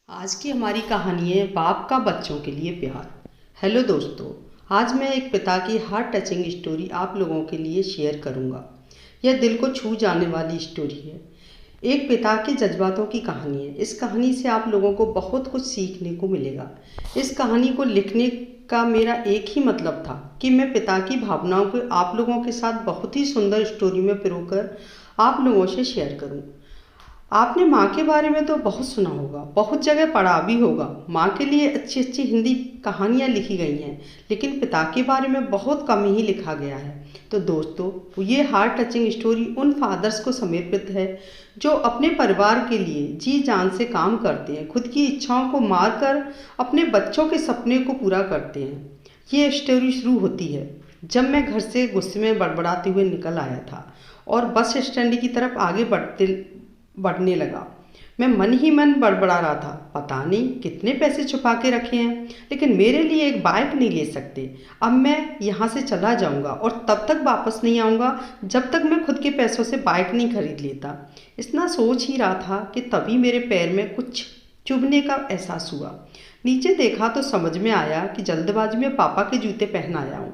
आज की हमारी कहानी है बाप का बच्चों के लिए प्यार। हेलो दोस्तों, आज मैं एक पिता की हार्ट टचिंग स्टोरी आप लोगों के लिए शेयर करूंगा। यह दिल को छू जाने वाली स्टोरी है। एक पिता के जज्बातों की कहानी है। इस कहानी से आप लोगों को बहुत कुछ सीखने को मिलेगा। इस कहानी को लिखने का मेरा एक ही मतलब था कि मैं पिता की भावनाओं को आप लोगों के साथ बहुत ही सुंदर स्टोरी में पिरोकर आप लोगों से शेयर करूं। आपने माँ के बारे में तो बहुत सुना होगा, बहुत जगह पढ़ा भी होगा। माँ के लिए अच्छी अच्छी हिंदी कहानियाँ लिखी गई हैं, लेकिन पिता के बारे में बहुत कम ही लिखा गया है। तो दोस्तों, ये हार्ट टचिंग स्टोरी उन फादर्स को समर्पित है जो अपने परिवार के लिए जी जान से काम करते हैं, खुद की इच्छाओं को मारकर अपने बच्चों के सपने को पूरा करते हैं। ये स्टोरी शुरू होती है जब मैं घर से गुस्से में बड़बड़ाते हुए निकल आया था और बस स्टैंड की तरफ आगे बढ़ने लगा। मैं मन ही मन बड़बड़ा रहा था, पता नहीं कितने पैसे छुपा के रखे हैं, लेकिन मेरे लिए एक बाइक नहीं ले सकते। अब मैं यहाँ से चला जाऊँगा और तब तक वापस नहीं आऊँगा जब तक मैं खुद के पैसों से बाइक नहीं खरीद लेता। इतना सोच ही रहा था कि तभी मेरे पैर में कुछ चुभने का एहसास हुआ। नीचे देखा तो समझ में आया कि जल्दबाजी में पापा के जूते पहन आया हूँ।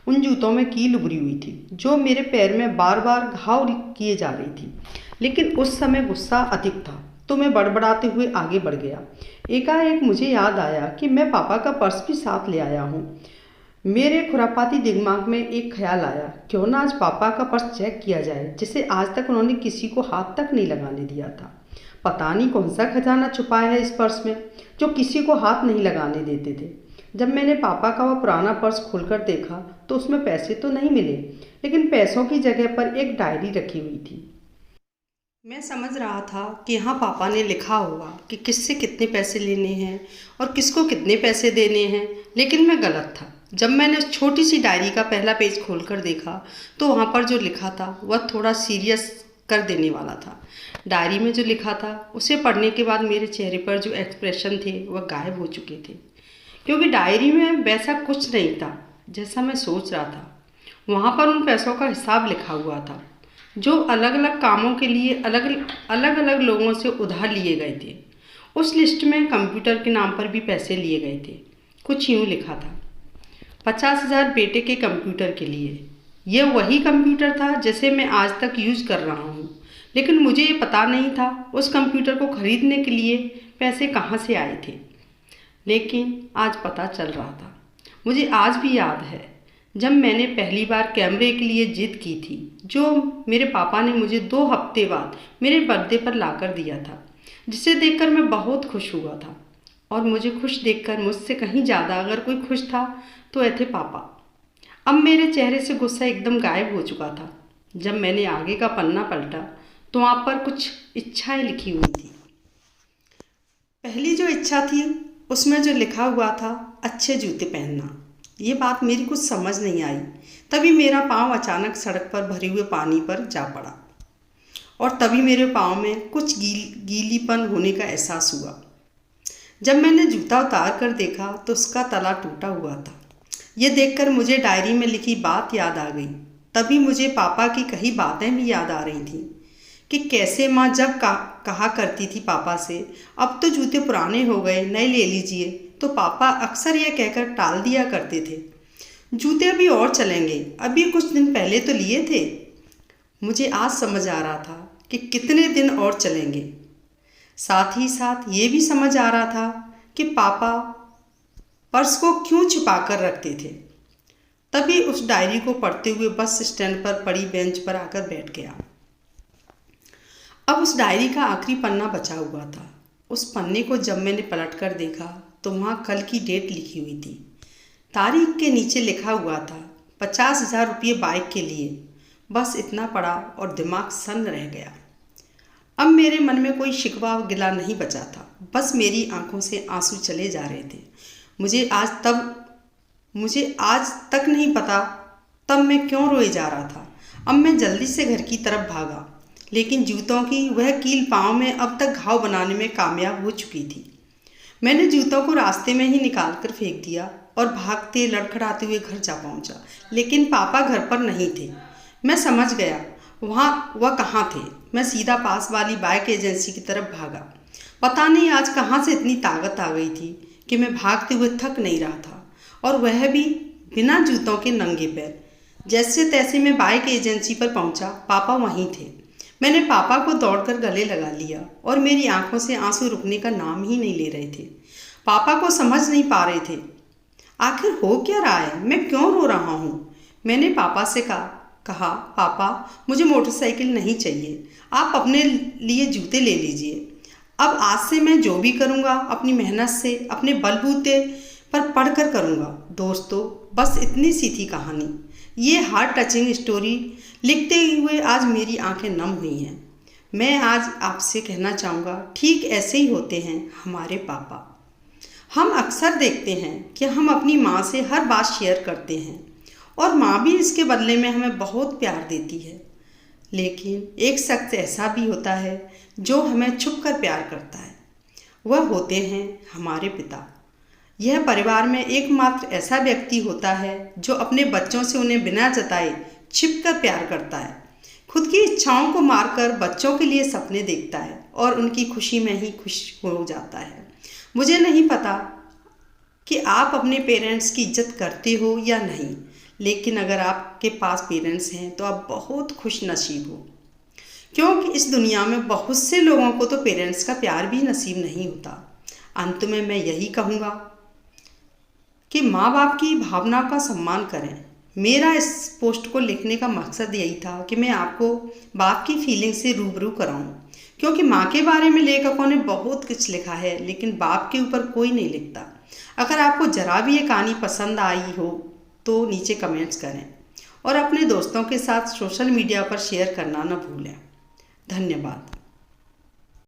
उन जूतों में कील उभरी हुई थी जो मेरे पैर में बार बार घाव किए जा रही थी। लेकिन उस समय गुस्सा अधिक था तो मैं बड़बड़ाते हुए आगे बढ़ गया। एकाएक मुझे याद आया कि मैं पापा का पर्स भी साथ ले आया हूँ। मेरे खुरापाती दिमाग में एक ख्याल आया, क्यों ना आज पापा का पर्स चेक किया जाए जिसे आज तक उन्होंने किसी को हाथ तक नहीं लगाने दिया था। पता नहीं कौन सा खजाना छुपाया है इस पर्स में जो किसी को हाथ नहीं लगाने देते थे। जब मैंने पापा का वह पुराना पर्स खोलकर देखा तो उसमें पैसे तो नहीं मिले, लेकिन पैसों की जगह पर एक डायरी रखी हुई थी। मैं समझ रहा था कि यहाँ पापा ने लिखा होगा कि किससे कितने पैसे लेने हैं और किसको कितने पैसे देने हैं, लेकिन मैं गलत था। जब मैंने उस छोटी सी डायरी का पहला पेज खोलकर देखा तो वहाँ पर जो लिखा था वह थोड़ा सीरियस कर देने वाला था। डायरी में जो लिखा था उसे पढ़ने के बाद मेरे चेहरे पर जो एक्सप्रेशन थे वह गायब हो चुके थे, क्योंकि डायरी में वैसा कुछ नहीं था जैसा मैं सोच रहा था। वहाँ पर उन पैसों का हिसाब लिखा हुआ था जो अलग अलग कामों के लिए अलग अलग लोगों से उधार लिए गए थे। उस लिस्ट में कंप्यूटर के नाम पर भी पैसे लिए गए थे। कुछ यूँ लिखा था, 50,000 बेटे के कंप्यूटर के लिए। यह वही कंप्यूटर था जिसे मैं आज तक यूज कर रहा हूँ, लेकिन मुझे ये पता नहीं था उस कंप्यूटर को खरीदने के लिए पैसे कहाँ से आए थे। लेकिन आज पता चल रहा था। मुझे आज भी याद है जब मैंने पहली बार कैमरे के लिए जिद की थी, जो मेरे पापा ने मुझे 2 हफ्ते बाद मेरे बर्थडे पर लाकर दिया था, जिसे देखकर मैं बहुत खुश हुआ था। और मुझे खुश देखकर मुझसे कहीं ज़्यादा अगर कोई खुश था तो वह थे पापा। अब मेरे चेहरे से गुस्सा एकदम गायब हो चुका था। जब मैंने आगे का पन्ना पलटा तो वहाँ पर कुछ इच्छाएं लिखी हुई थी। पहली जो इच्छा थी उसमें जो लिखा हुआ था, अच्छे जूते पहनना। ये बात मेरी कुछ समझ नहीं आई। तभी मेरा पाँव अचानक सड़क पर भरे हुए पानी पर जा पड़ा और तभी मेरे पाँव में कुछ गीलीपन होने का एहसास हुआ। जब मैंने जूता उतार कर देखा तो उसका तला टूटा हुआ था। ये देखकर मुझे डायरी में लिखी बात याद आ गई। तभी मुझे पापा की कही बातें भी याद आ रही थीं कि कैसे माँ जब कहा करती थी पापा से, अब तो जूते पुराने हो गए, नए ले लीजिए, तो पापा अक्सर यह कहकर टाल दिया करते थे, जूते अभी और चलेंगे, अभी कुछ दिन पहले तो लिए थे। मुझे आज समझ आ रहा था कि कितने दिन और चलेंगे। साथ ही साथ ये भी समझ आ रहा था कि पापा पर्स को क्यों छिपा कर रखते थे। तभी उस डायरी को पढ़ते हुए बस स्टैंड पर पड़ी बेंच पर आकर बैठ गया। अब उस डायरी का आखिरी पन्ना बचा हुआ था। उस पन्ने को जब मैंने पलट कर देखा तो वहाँ कल की डेट लिखी हुई थी। तारीख के नीचे लिखा हुआ था 50,000 रुपये बाइक के लिए। बस इतना पड़ा और दिमाग सन्न रह गया। अब मेरे मन में कोई शिकवा गिला नहीं बचा था, बस मेरी आंखों से आंसू चले जा रहे थे। मुझे आज तक नहीं पता तब मैं क्यों रोए जा रहा था। अब मैं जल्दी से घर की तरफ भागा, लेकिन जूतों की वह कील पाँव में अब तक घाव बनाने में कामयाब हो चुकी थी। मैंने जूतों को रास्ते में ही निकाल कर फेंक दिया और भागते लड़खड़ाते हुए घर जा पहुंचा, लेकिन पापा घर पर नहीं थे। मैं समझ गया वह कहाँ थे। मैं सीधा पास वाली बाइक एजेंसी की तरफ भागा। पता नहीं आज कहाँ से इतनी ताकत आ गई थी कि मैं भागते हुए थक नहीं रहा था, और वह भी बिना जूतों के नंगे पैर। जैसे तैसे मैं बाइक एजेंसी पर पहुंचा। पापा वहीं थे। मैंने पापा को दौड़कर गले लगा लिया और मेरी आंखों से आंसू रुकने का नाम ही नहीं ले रहे थे। पापा को समझ नहीं पा रहे थे आखिर हो क्या रहा है, मैं क्यों रो रहा हूँ। मैंने पापा से कहा पापा, मुझे मोटरसाइकिल नहीं चाहिए, आप अपने लिए जूते ले लीजिए। अब आज से मैं जो भी करूँगा अपनी मेहनत से, अपने बलबूते पर पढ़कर करूँगा। दोस्तों, बस इतनी सी थी कहानी। ये हार्ट टचिंग स्टोरी लिखते हुए आज मेरी आंखें नम हुई हैं। मैं आज आपसे कहना चाहूँगा, ठीक ऐसे ही होते हैं हमारे पापा। हम अक्सर देखते हैं कि हम अपनी माँ से हर बात शेयर करते हैं और माँ भी इसके बदले में हमें बहुत प्यार देती है। लेकिन एक शख्स ऐसा भी होता है जो हमें छुपकर प्यार करता है। वह होते हैं हमारे पिता। यह परिवार में एकमात्र ऐसा व्यक्ति होता है जो अपने बच्चों से उन्हें बिना जताए छिपकर प्यार करता है। खुद की इच्छाओं को मारकर बच्चों के लिए सपने देखता है और उनकी खुशी में ही खुश हो जाता है। मुझे नहीं पता कि आप अपने पेरेंट्स की इज्जत करते हो या नहीं, लेकिन अगर आपके पास पेरेंट्स हैं तो आप बहुत खुश नसीब हो, क्योंकि इस दुनिया में बहुत से लोगों को तो पेरेंट्स का प्यार भी नसीब नहीं होता। अंत में मैं यही कहूँगा कि माँ बाप की भावना का सम्मान करें। मेरा इस पोस्ट को लिखने का मकसद यही था कि मैं आपको बाप की फीलिंग से रूबरू कराऊं, क्योंकि माँ के बारे में लेखकों ने बहुत कुछ लिखा है लेकिन बाप के ऊपर कोई नहीं लिखता। अगर आपको जरा भी ये कहानी पसंद आई हो तो नीचे कमेंट्स करें और अपने दोस्तों के साथ सोशल मीडिया पर शेयर करना न भूलें। धन्यवाद।